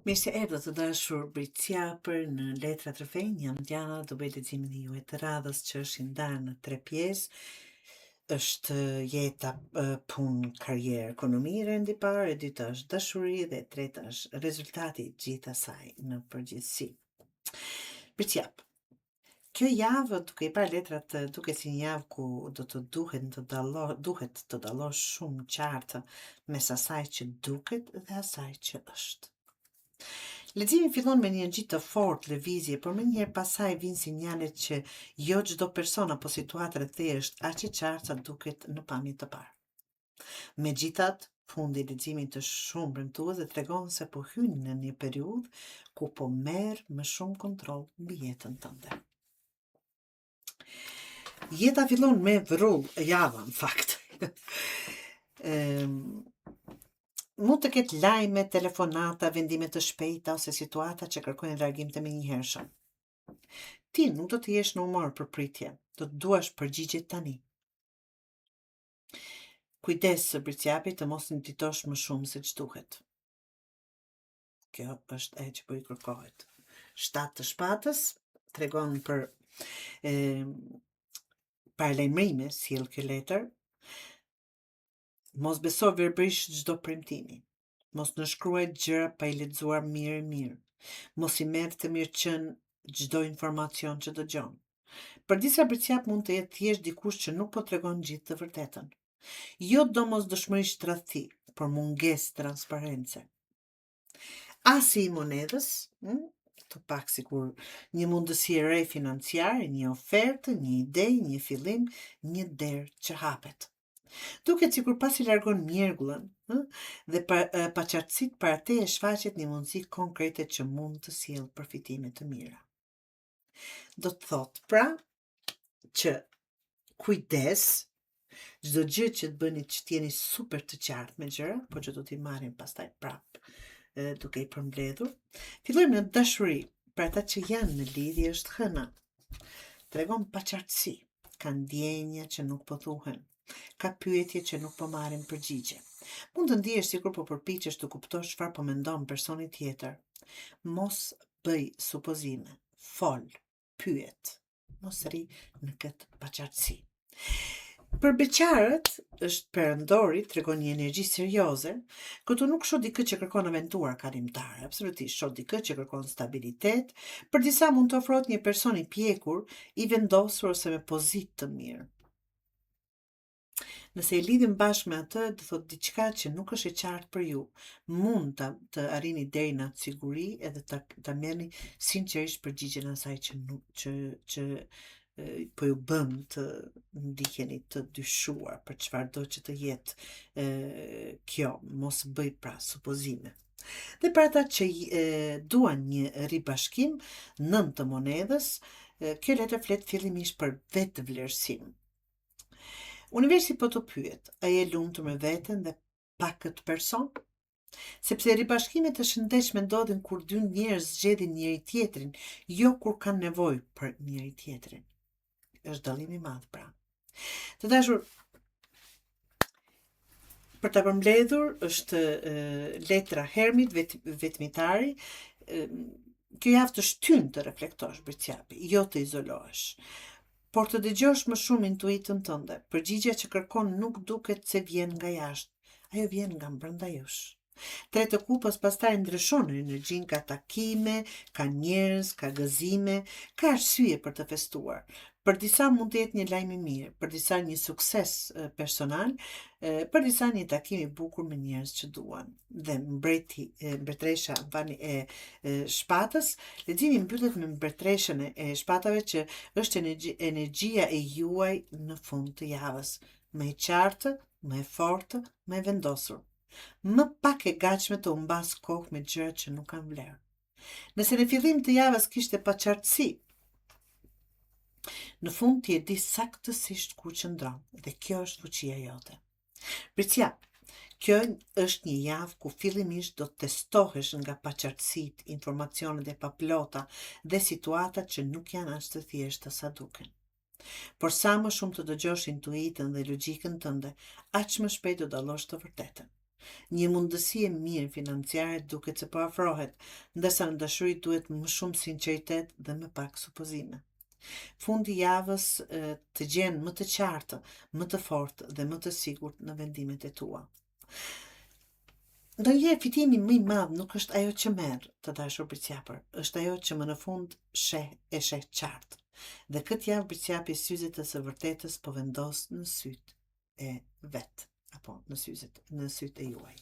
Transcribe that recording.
Mirë se erdhët të dashur Britqapër në Letra të Rrëfejnë, jam Diana, do bëj leximin e juaj të radhës që është i ndarë në 3 pjesë. Është jeta, punë, karrierë, ekonomi, rendi parë, e dyta është dashuri dhe e treta është rezultati i gjithë asaj në përgjithësi. Britqap. Kjo javë, duke i parë letrat, duket si një javë ku do të duhet të dallosh shumë qartë mes asaj që duket dhe asaj që është. Leximi fillon me një energji të fortë, lëvizje, por menjëherë pasaj vijnë sinjalet që jo çdo person apo situatë rreth është aq e qartë sa duket në pamje të parë. Megjithatë, fundi i leximit është shumë premtues dhe tregon se po hyn në një periudhë ku po merr më shumë kontroll mbi jetën tënde. Jeta fillon me vrull, java në fakt. Mund të ketë lajme, telefonata, vendime të shpejta ose situata që kërkojnë reagim të menjëhershëm. Ti nuk do të jesh në humor për pritje, do të duash përgjigje tani. Kujdes së Britqapi të mos nditosh më shumë se ç'duhet. Kjo është ajo që po i kërkohet. 7 të shpatës tregon për paralajmërime, sjell ky letër. Mos beso verbërisht çdo premtimi. Mos nënshkruaj gjëra pa i lexuar mirë. Mos i merr të mirëqen çdo informacion që dëgjon. Për disa Britqap mund të jetë thjesht dikush që nuk po tregon gjithë të vërtetën. Jo domosdoshmërisht tradhti, por mungesë transparence. Asi i monedhës, të pak sikur një mundësi e re financiare, një ofertë, një ide, një fillim, një derë që hapet. Duket sikur pasi largon mjergullën dhe paqartësitë para teje shfaqet një mundësi konkrete që mund të sjellë përfitime të mira. Do të thotë pra që kujdes, çdo gjë që të bëni që t'jeni super të qartë me gjëra, por që do t'i marrin pastaj prap duke i përmbledhur. Fillojmë në dashuri, për ata që janë në lidhje është hëna. Tregon paqartësi, ka ndjenja që nuk po thuhen. Ka pyetje që nuk po marrin përgjigje. Mund të ndihesh sikur po përpiqesh të kuptosh çfarë po mendon personi tjetër. Mos bëj supozime, fol, pyet. Mos rri në këtë paqartësi. Për beqarët, është perëndori, tregon një energji serioze, këtu nuk shoh dikë që kërkon aventura kalimtare, absolutisht shoh dikë që kërkon stabilitet, për disa mund të ofrohet një person i pjekur, i vendosur ose me pozitë të mirë. Nëse i lidhim bashkë me atë, do thotë diçka që nuk është e qartë për ju, mund të arrini deri në atë siguri edhe ta merrni sinqerisht përgjigjen asaj që po ju bën të ndiheni të dyshuar për çfarëdo që të jetë kjo, mos bëj pra supozime. Dhe për ata që duan një ribashkim, 9 të monedhës, kjo letër flet fillimisht për vetë vlerësim. Universi po të pyet, a je lumtur me veten dhe pa këtë person? Sepse ribashkimet e shëndetshme ndodhin kur dy njerëz zgjedhin njëri tjetrin, jo kur kanë nevojë për njëri tjetrin. Është dallim i madh pra. Të dashur, për ta përmbledhur është letra Hermit, vetmitari. Kjo javë të shtyn të reflektosh Britqapi, jo të izolohesh. Por të dëgjosh më shumë intuitën tënde. Përgjigja që kërkon nuk duket se vjen nga jashtë, ajo vjen nga brenda jush. 3 të kupës pastaj ndryshon energjinë, ka takime, ka njerëz, ka gëzime, ka arsye për të festuar. Për disa mund të jetë një lajm i mirë, për disa një sukses personal, për disa një takim i bukur me njerëz që duan. Dhe mbretëresha e shpatës, leximi mbyllet me mbretëreshën e shpatave që është energjia e juaj në fund të javës, më e qartë, më e fortë, më e vendosur. Më pak e gatshme të humbas kohë me gjëra që nuk kanë vlerë. Nëse në fillim të javës kishte paqartësi, në fund ti e di saktësisht ku qëndron dhe kjo është fuqia jote. Britqap, kjo është një javë ku fillimisht do të testohesh nga paqartësitë, informacionet e paplota dhe situatat që nuk janë as të thjeshta sa duken. Por sa më shumë të dëgjosh intuitën dhe logjikën tënde, aq më shpejt do dallosh të vërtetën. Një mundësi e mirë financiare duket se po afrohet, ndërsa në dashuri duhet më shumë sinqeritet dhe më pak supozime. Fundi i javës të gjen më të qartë, më të fortë dhe më të sigurt në vendimet e tua. Ndonjëherë fitimi më i madh nuk është ajo që merr, të dashur përqafër, është ajo që më në fund sheh qartë. Dhe këtë javë përqapi syzet e së vërtetës po vendos në sytë e vet, apo në sytë e juaj.